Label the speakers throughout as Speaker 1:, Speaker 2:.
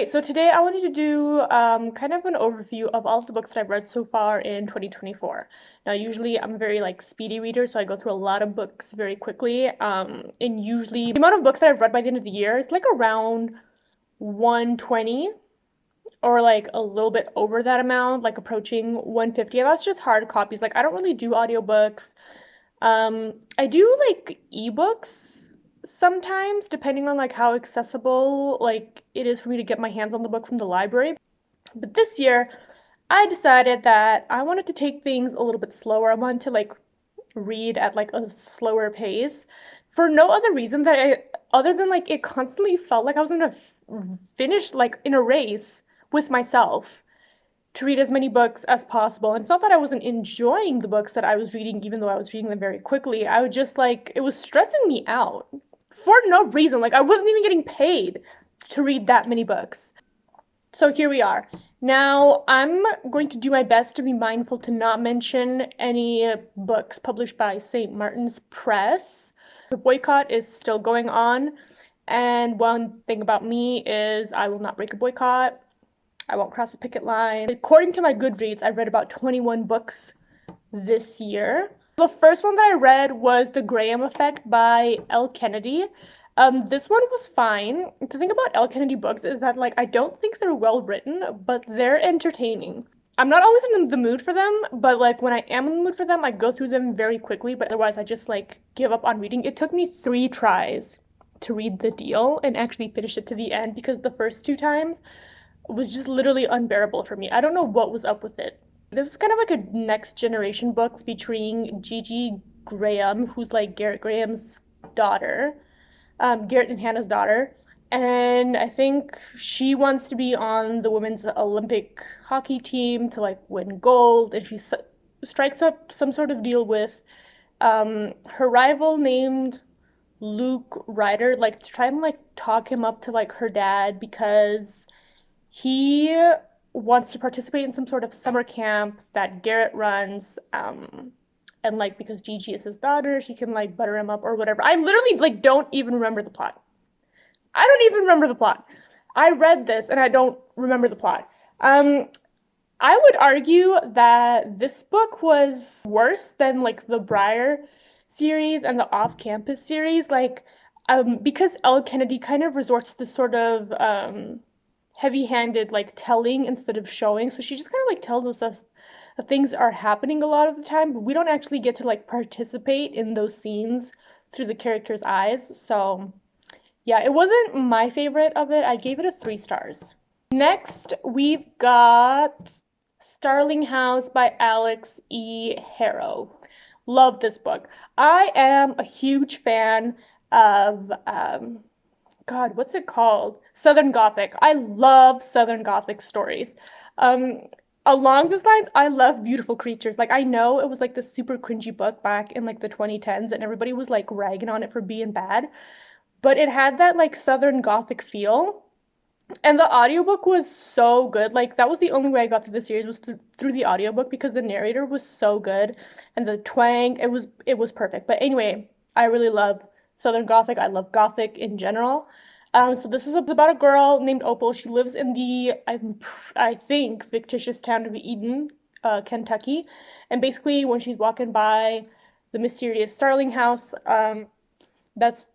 Speaker 1: Okay, so today I wanted to do kind of an overview of all of the books that I've read so far in 2024. Now, usually I'm a very speedy reader, so I go through a lot of books very quickly. And usually the amount of books that I've read by the end of the year is like around 120 or like a little bit over that amount, like approaching 150. And that's just hard copies. Like I don't really do audiobooks. I do like ebooks sometimes, depending on like how accessible like it is for me to get my hands on the book from the library. But this year, I decided that I wanted to take things a little bit slower. I wanted to like read at like a slower pace for no other reason that other than like it constantly felt like I was gonna finish like in a race with myself to read as many books as possible. And it's not that I wasn't enjoying the books that I was reading, even though I was reading them very quickly. I would just like, it was stressing me out for no reason. Like, I wasn't even getting paid to read that many books. So here we are. Now, I'm going to do my best to be mindful to not mention any books published by St. Martin's Press. The boycott is still going on. And one thing about me is I will not break a boycott. I won't cross a picket line. According to my Goodreads, I've read about 21 books this year. The first one that I read was The Graham Effect by Elle Kennedy. This one was fine. The thing about Elle Kennedy books is that like I don't think they're well written, but they're entertaining. I'm not always in the mood for them, but like when I am in the mood for them, I go through them very quickly, but otherwise I just like give up on reading. It took me 3 tries to read The Deal and actually finish it to the end because the first 2 times was just literally unbearable for me. I don't know what was up with it. This is kind of like a next generation book featuring Gigi Graham, who's like Garrett Graham's daughter, Garrett and Hannah's daughter. And I think she wants to be on the women's Olympic hockey team to like win gold. And she strikes up some sort of deal with her rival named Luke Ryder, like to try and like talk him up to like her dad because he wants to participate in some sort of summer camp that Garrett runs. And like because Gigi is his daughter, she can like butter him up or whatever. I literally like don't even remember the plot. I don't even remember the plot. I read this and I don't remember the plot. I would argue that this book was worse than like the Briar series and the Off Campus series. Like, because Elle Kennedy kind of resorts to this sort of heavy-handed like telling instead of showing, so she just kind of like tells us that things are happening a lot of the time, but we don't actually get to like participate in those scenes through the character's eyes. So yeah, it wasn't my favorite of it. I gave it a 3 stars. Next, we've got Starling House by Alex E. Harrow. Love this book. I am a huge fan of God, what's it called? Southern Gothic. I love Southern Gothic stories. Along those lines, I love Beautiful Creatures. Like, I know it was like this super cringy book back in like the 2010s, and everybody was like ragging on it for being bad, but it had that like Southern Gothic feel. And the audiobook was so good. Like, that was the only way I got through the series was through the audiobook because the narrator was so good and the twang, it was perfect. But anyway, I really love Southern Gothic. I love Gothic in general. So this is about a girl named Opal. She lives in the, I think, fictitious town of Eden, Kentucky. And basically, when she's walking by the mysterious Starling house, that's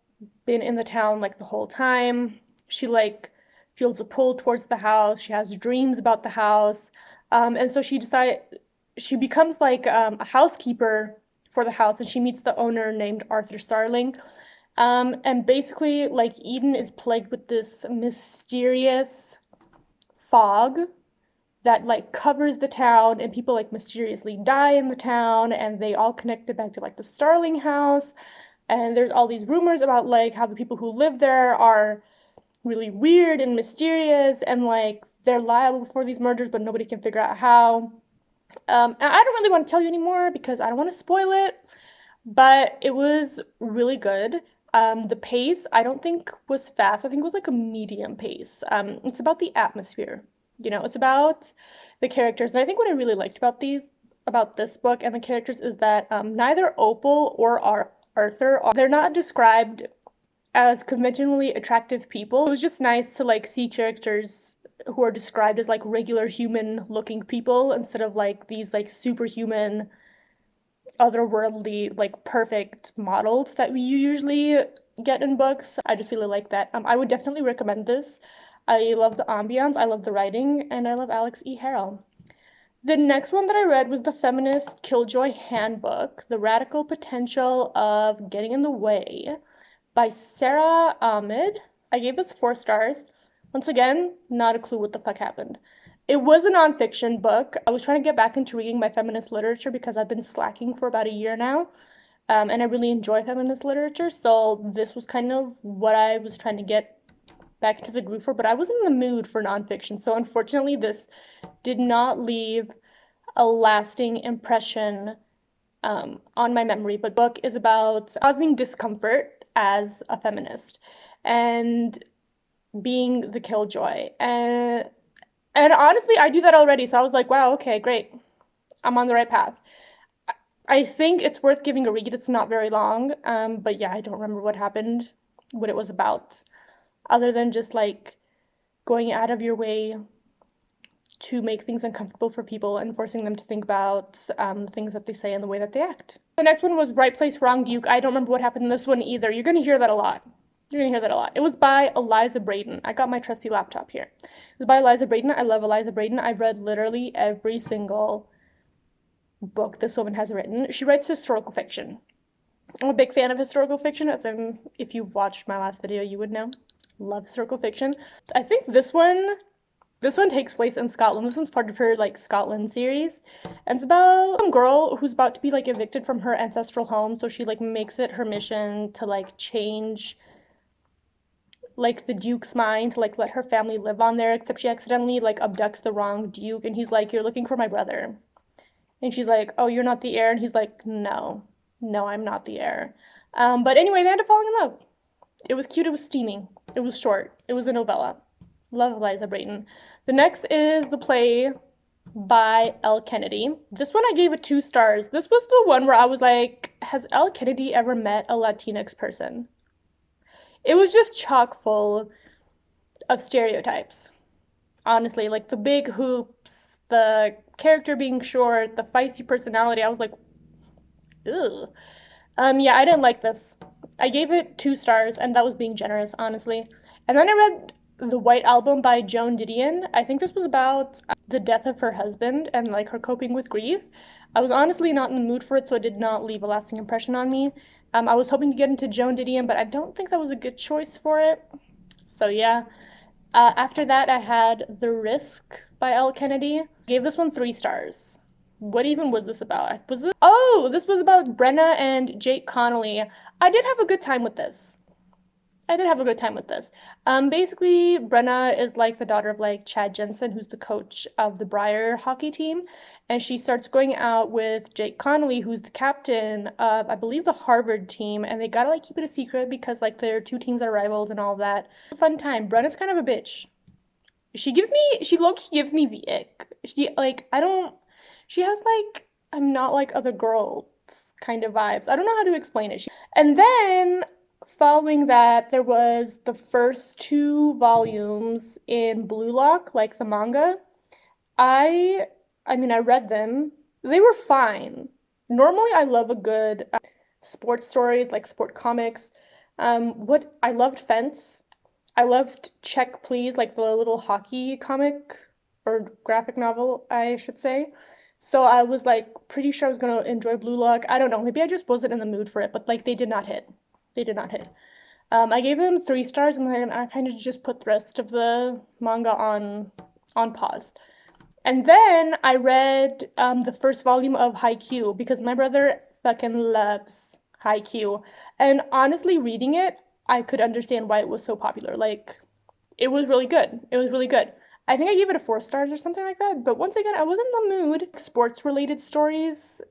Speaker 1: been in the town like the whole time, she like feels a pull towards the house. She has dreams about the house. And so she becomes like a housekeeper for the house, and she meets the owner named Arthur Starling. And basically, like, Eden is plagued with this mysterious fog that, like, covers the town, and people, like, mysteriously die in the town, and they all connect it back to, like, the Starling house. And there's all these rumors about, like, how the people who live there are really weird and mysterious, and, like, they're liable for these murders, but nobody can figure out how. And I don't really want to tell you anymore because I don't want to spoil it, but it was really good. The pace, I don't think was fast. I think it was like a medium pace. It's about the atmosphere, it's about the characters. And I think what I really liked about this book and the characters is that neither Opal or Arthur, they're not described as conventionally attractive people. It was just nice to like see characters who are described as like regular human looking people instead of like these like superhuman, otherworldly, like perfect models that we usually get in books. I just really like that. I would definitely recommend this. I love the ambiance, I love the writing, and I love Alex E. Harrell. The next one that I read was the Feminist Killjoy Handbook, The Radical Potential of Getting in the Way by Sarah Ahmed. I gave this 4 stars. Once again, not a clue what the fuck happened. It was a nonfiction book. I was trying to get back into reading my feminist literature because I've been slacking for about a year now. And I really enjoy feminist literature, so this was kind of what I was trying to get back into the groove for, but I was in the mood for nonfiction, so unfortunately this did not leave a lasting impression on my memory. But the book is about causing discomfort as a feminist and being the killjoy. And honestly, I do that already, so I was like, wow, okay, great. I'm on the right path. I think it's worth giving a read. It's not very long, but yeah, I don't remember what happened, what it was about, other than just like going out of your way to make things uncomfortable for people and forcing them to think about things that they say and the way that they act. The next one was Right Place, Wrong Duke. I don't remember what happened in this one either. You're going to hear that a lot. You're going to hear that a lot. It was by Eliza Braden. I got my trusty laptop here. It was by Eliza Braden. I love Eliza Braden. I've read literally every single book this woman has written. She writes historical fiction. I'm a big fan of historical fiction, as if you've watched my last video, you would know. Love historical fiction. I think this one takes place in Scotland. This one's part of her like Scotland series. And it's about some girl who's about to be like evicted from her ancestral home, so she like makes it her mission to like change like the Duke's mind to like let her family live on there, except she accidentally like abducts the wrong Duke, and he's like, "You're looking for my brother." And she's like, "Oh, you're not the heir?" And he's like, No, I'm not the heir. But anyway, they end up falling in love. It was cute, it was steaming, it was short, it was a novella. Love Eliza Brayton. The next is the play by Elle Kennedy. This one I gave it 2 stars. This was the one where I was like, has Elle Kennedy ever met a Latinx person? It was just chock full of stereotypes. Honestly, like the big hoops, the character being short, the feisty personality. I was like, ugh. Yeah, I didn't like this. I gave it 2 stars, and that was being generous, honestly. And then I read The White Album by Joan Didion. I think this was about the death of her husband and like her coping with grief. I was honestly not in the mood for it, so it did not leave a lasting impression on me. I was hoping to get into Joan Didion, but I don't think that was a good choice for it. So yeah. After that, I had The Risk by Elle Kennedy. I gave this one 3 stars. What even was this about? Oh, this was about Brenna and Jake Connolly. I did have a good time with this. Basically, Brenna is like the daughter of like Chad Jensen, who's the coach of the Briar hockey team, and she starts going out with Jake Connolly, who's the captain of, I believe, the Harvard team, and they gotta like keep it a secret because like their 2 teams are rivals and all that. Fun time. Brenna's kind of a bitch. She low-key gives me the ick. She has like, I'm not like other girls kind of vibes. I don't know how to explain it. And then following that, there was the first 2 volumes in Blue Lock, like the manga. I mean, I read them. They were fine. Normally, I love a good sports story, like sport comics. I loved Fence. I loved Check Please, like the little hockey comic or graphic novel, I should say. So I was like pretty sure I was gonna enjoy Blue Lock. I don't know, maybe I just wasn't in the mood for it, but like they did not hit. I gave them 3 stars, and then I kind of just put the rest of the manga on pause. And then I read the first volume of Haikyuu because my brother fucking loves Haikyuu. And honestly, reading it, I could understand why it was so popular. Like, it was really good. I think I gave it a 4 stars or something like that. But once again, I was in the mood. Sports-related stories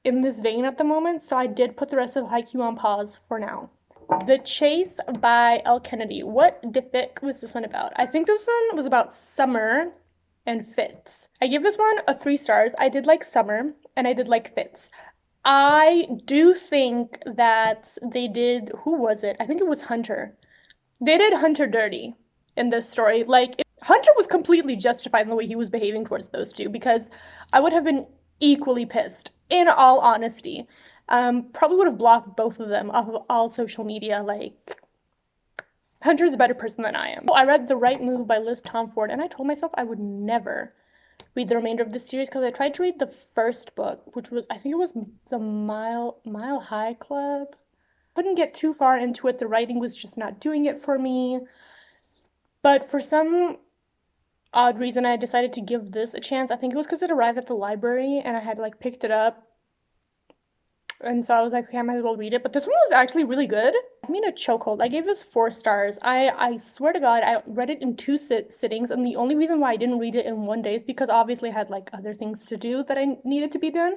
Speaker 1: in this vein at the moment, so I did put the rest of Haikyuu on pause for now. The Chase by Elle Kennedy. What the fic was this one about? I think this one was about summer and Fitz. I give this one a 3 stars. I did like Summer, and I did like Fitz. I do think that they did, who was it? I think it was Hunter. They did Hunter dirty in this story. Like, Hunter was completely justified in the way he was behaving towards those two, because I would have been equally pissed, in all honesty. Probably would have blocked both of them off of all social media. Like, Hunter's a better person than I am. I read The Right Move by Liz Tomford, and I told myself I would never read the remainder of this series because I tried to read the first book, which was, I think it was the Mile High Club. Couldn't get too far into it. The writing was just not doing it for me. But for some odd reason, I decided to give this a chance. I think it was because it arrived at the library and I had like picked it up. And so I was like, okay, I might as well read it. But this one was actually really good. I mean, a chokehold. I gave this 4 stars. I swear to God, I read it in 2 sittings. And the only reason why I didn't read it in 1 day is because obviously I had like other things to do that I needed to be done.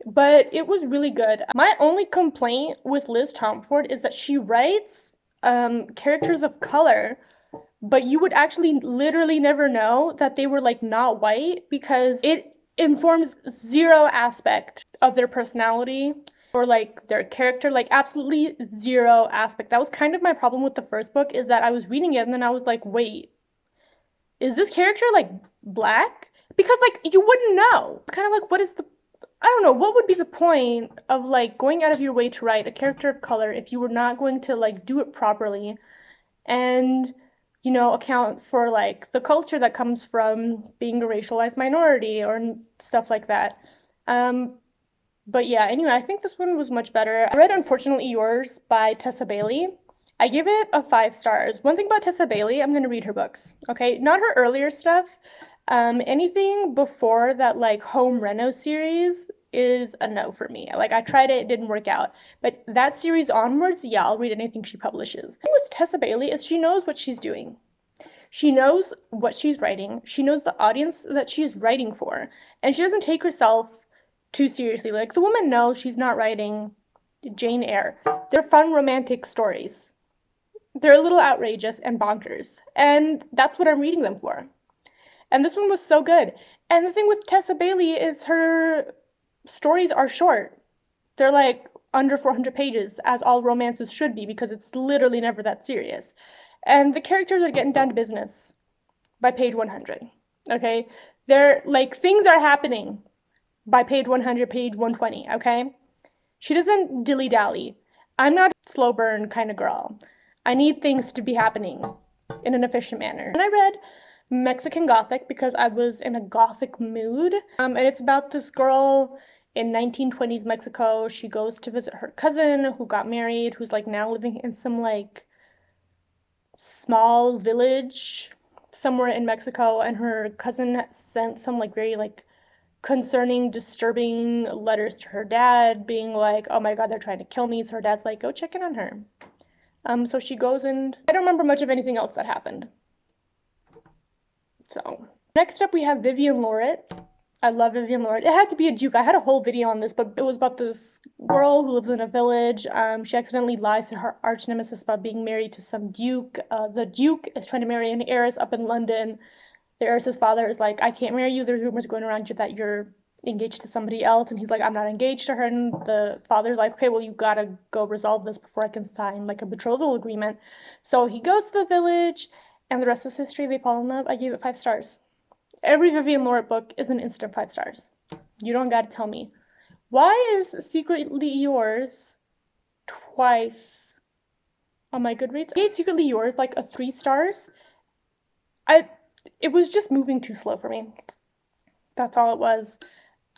Speaker 1: But it was really good. My only complaint with Liz Tomford is that she writes characters of color, but you would actually literally never know that they were like not white because it informs zero aspect of their personality or like their character, like absolutely zero aspect. That was kind of my problem with the first book, is that I was reading it and then I was like, wait, is this character like black? Because like you wouldn't know. It's kind of like, what is the, I don't know, what would be the point of like going out of your way to write a character of color if you were not going to like do it properly and, you know, account for like the culture that comes from being a racialized minority or stuff like that. But yeah, anyway, I think this one was much better. I read Unfortunately Yours by Tessa Bailey. I give it a 5 stars. One thing about Tessa Bailey, I'm gonna read her books, okay? Not her earlier stuff. Anything before that like Home Reno series is a no for me. Like I tried it, it didn't work out. But that series onwards, yeah, I'll read anything she publishes. The thing with Tessa Bailey is she knows what she's doing. She knows what she's writing. She knows the audience that she's writing for. And she doesn't take herself too seriously. Like the woman knows she's not writing Jane Eyre. They're fun romantic stories. They're a little outrageous and bonkers. And that's what I'm reading them for. And this one was so good. And the thing with Tessa Bailey is her stories are short. They're like under 400 pages, as all romances should be, because it's literally never that serious. And the characters are getting down to business by page 100. Okay? They're like, things are happening by page 100, page 120. Okay? She doesn't dilly-dally. I'm not a slow burn kind of girl. I need things to be happening in an efficient manner. And I read Mexican Gothic because I was in a Gothic mood. And it's about this girl in 1920s Mexico. She goes to visit her cousin who got married, who's like now living in some like small village somewhere in Mexico. And her cousin sent some like very like concerning, disturbing letters to her dad, being like, oh my God, they're trying to kill me. So her dad's like, go check in on her. So she goes, and I don't remember much of anything else that happened. So next up we have Vivian Loret. I love Vivian Loret. It had to be a Duke. I had a whole video on this, but it was about this girl who lives in a village. She accidentally lies to her arch nemesis about being married to some Duke. The Duke is trying to marry an heiress up in London. The heiress's father is like, I can't marry you. There's rumors going around that you're engaged to somebody else. And he's like, I'm not engaged to her. And the father's like, okay, well, you gotta go resolve this before I can sign like a betrothal agreement. So he goes to the village, and the rest is history. They fall in love. I gave it 5 stars. Every Vivian Loret book is an instant 5 stars. You don't gotta tell me. Why is Secretly Yours twice on my Goodreads? I gave Secretly Yours like a 3 stars. It was just moving too slow for me. That's all it was.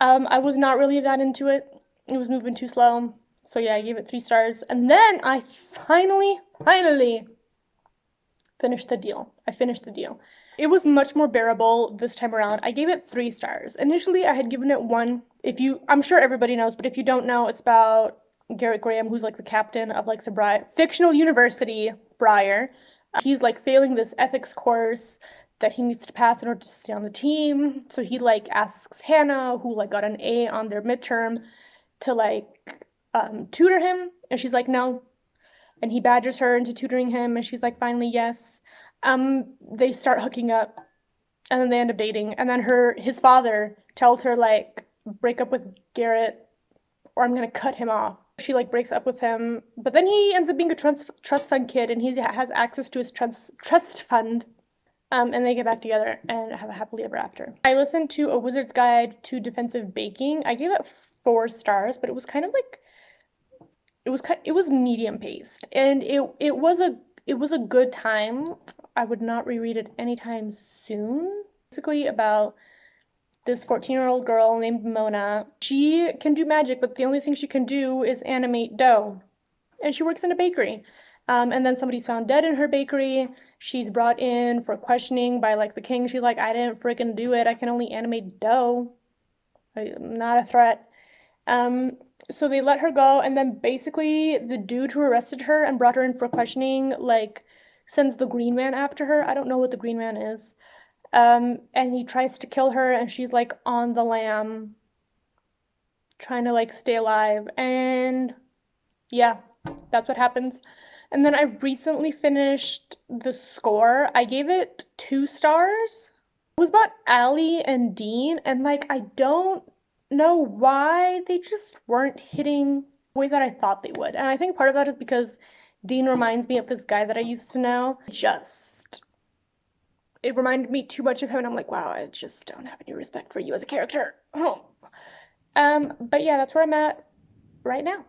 Speaker 1: I was not really that into it. It was moving too slow. So yeah, I gave it 3 stars. And then I finally finished the deal. I finished the deal. It was much more bearable this time around. I gave it 3 stars. Initially, I had given it 1. I'm sure everybody knows, but if you don't know, it's about Garrett Graham, who's like the captain of like the fictional university, Briar. He's like failing this ethics course that he needs to pass in order to stay on the team. So he like asks Hannah, who like got an A on their midterm, to like tutor him, and she's like no. And he badgers her into tutoring him, and she's like finally yes. They start hooking up, and then they end up dating. And then his father tells her like, break up with Garrett or I'm gonna cut him off. She like breaks up with him, but then he ends up being a trust fund kid, and he has access to his trust fund And they get back together and have a happily ever after. I listened to A Wizard's Guide to Defensive Baking. I gave it 4 stars, but it was kind of like it was medium paced, and it was a good time. I would not reread it anytime soon. Basically about this 14-year-old girl named Mona. She can do magic, but the only thing she can do is animate dough. And she works in a bakery. And then somebody's found dead in her bakery. She's brought in for questioning by like the king. She's like, I didn't freaking do it. I can only animate dough. I'm not a threat. So they let her go, and then basically the dude who arrested her and brought her in for questioning, like, sends the Green Man after her. I don't know what the Green Man is. And he tries to kill her, and she's like on the lam, trying to like stay alive. And yeah, that's what happens. And then I recently finished The Score. I gave it 2 stars. It was about Allie and Dean, and like I don't know why they just weren't hitting the way that I thought they would. And I think part of that is because Dean reminds me of this guy that I used to know. It reminded me too much of him, and I'm like, wow, I just don't have any respect for you as a character. But yeah, that's where I'm at right now.